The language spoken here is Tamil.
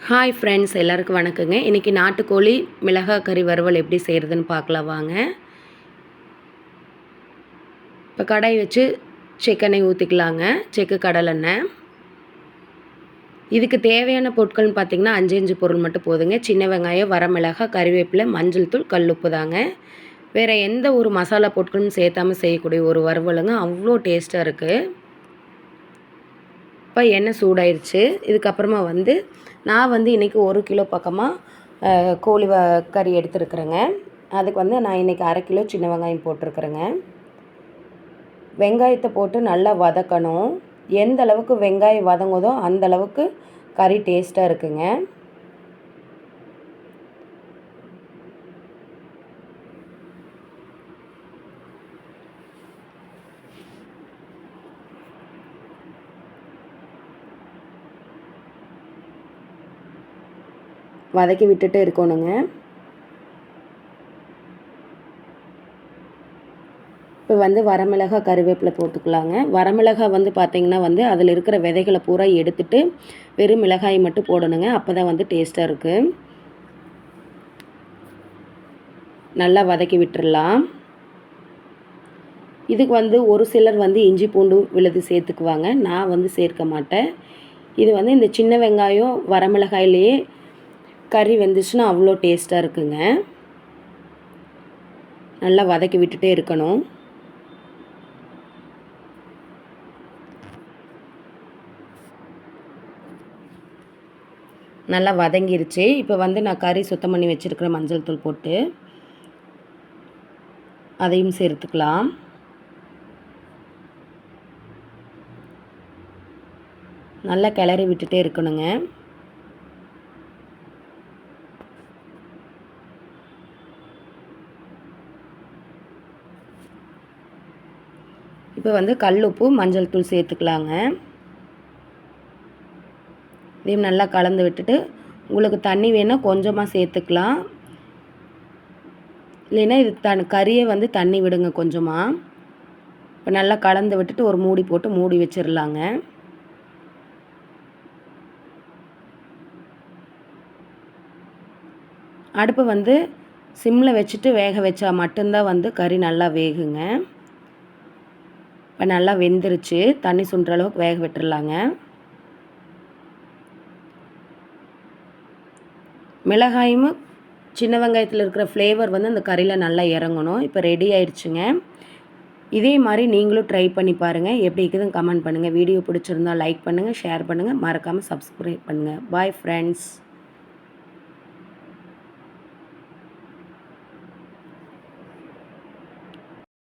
ஹாய் ஃப்ரெண்ட்ஸ், எல்லாருக்கும் வணக்கங்க. இன்றைக்கி நாட்டுக்கோழி மிளகாய் கறி வறுவல் எப்படி செய்கிறதுன்னு பார்க்கலாம் வாங்க. இப்போ கடாய் வச்சு செக்கெண்ணெய் ஊற்றிக்கலாங்க. செக்கு கடலெண்ணெய். இதுக்கு தேவையான பொருட்கள்னு பார்த்திங்கன்னா 5 பொருள் மட்டும் போதுங்க. சின்ன வெங்காயம், வரமிளகாய், கறிவேப்பிலை, மஞ்சள் தூள், கல்லுப்பு தாங்க. வேறு எந்த ஒரு மசாலா பொருட்களும் சேர்த்தாமல் செய்யக்கூடிய ஒரு வறுவலுங்க. அவ்வளோ டேஸ்ட்டாக இருக்குது. இப்போ எண்ணெய் சூடாயிருச்சு. இதுக்கப்புறமா நான் இன்றைக்கி 1 கிலோ பக்கமாக கோழி கறி எடுத்துருக்குறேங்க. அதுக்கு நான் இன்றைக்கி 1/2 கிலோ சின்ன வெங்காயம் போட்டிருக்குறேங்க. வெங்காயத்தை போட்டு நல்லா வதக்கணும். எந்த அளவுக்கு வெங்காயம் வதங்குதோ அந்த அளவுக்கு கறி டேஸ்ட்டாக இருக்குங்க. வதக்கி விட்டுட்டு இருக்கணுங்க. இப்போ வரமிளகாய், கருவேப்பிலை போட்டுக்கலாங்க. வரமிளகாய் பார்த்திங்கன்னா அதில் இருக்கிற விதைகளை பூரா எடுத்துட்டு வெறும் மிளகாய் மட்டும் போடணுங்க. அப்போ தான் டேஸ்ட்டாக இருக்குது. நல்லா வதக்கி விட்டுடலாம். இதுக்கு ஒரு சிலர் இஞ்சி பூண்டு விழுது சேர்த்துக்குவாங்க. நான் சேர்க்க மாட்டேன். இது இந்த சின்ன வெங்காயம் வரமிளகாயிலேயே கறி வெந்துச்சுன்னா அவ்வளோ டேஸ்ட்டாக இருக்குங்க. நல்லா வதக்கி விட்டுட்டே இருக்கணும். நல்லா வதங்கிருச்சு. இப்போ நான் கறி சுத்தம் பண்ணி வச்சுருக்கிற மஞ்சள் தூள் போட்டு அதையும் சேர்த்துக்கலாம். நல்லா கிளறி விட்டுட்டே இருக்கணுங்க. இப்போ கல்லுப்பு, மஞ்சள் தூள் சேர்த்துக்கலாங்க. இதையும் நல்லா கலந்து விட்டுட்டு உங்களுக்கு தண்ணி வேணால் கொஞ்சமாக சேர்த்துக்கலாம். இல்லைன்னா இது கறியை தண்ணி விடுங்க கொஞ்சமாக. இப்போ நல்லா கலந்து விட்டுட்டு ஒரு மூடி போட்டு மூடி வச்சிடலாங்க. அடுப்பு சிம்மில் வச்சுட்டு வேக வச்சா மட்டும்தான் கறி நல்லா வேகுங்க. இப்போ நல்லா வெந்துருச்சு. தண்ணி சுண்டுற அளவுக்கு வேக விட்டுறலாங்க. மிளகாயும் சின்ன வெங்காயத்தில் இருக்கிற ஃப்ளேவர் அந்த கறியில் நல்லா இறங்கணும். இப்போ ரெடி ஆயிடுச்சுங்க. இதே மாதிரி நீங்களும் ட்ரை பண்ணி பாருங்கள். எப்படி இருக்குதுன்னு கமெண்ட் பண்ணுங்கள். வீடியோ பிடிச்சிருந்தால் லைக் பண்ணுங்கள், ஷேர் பண்ணுங்கள், மறக்காமல் சப்ஸ்கிரைப் பண்ணுங்கள். Bye friends.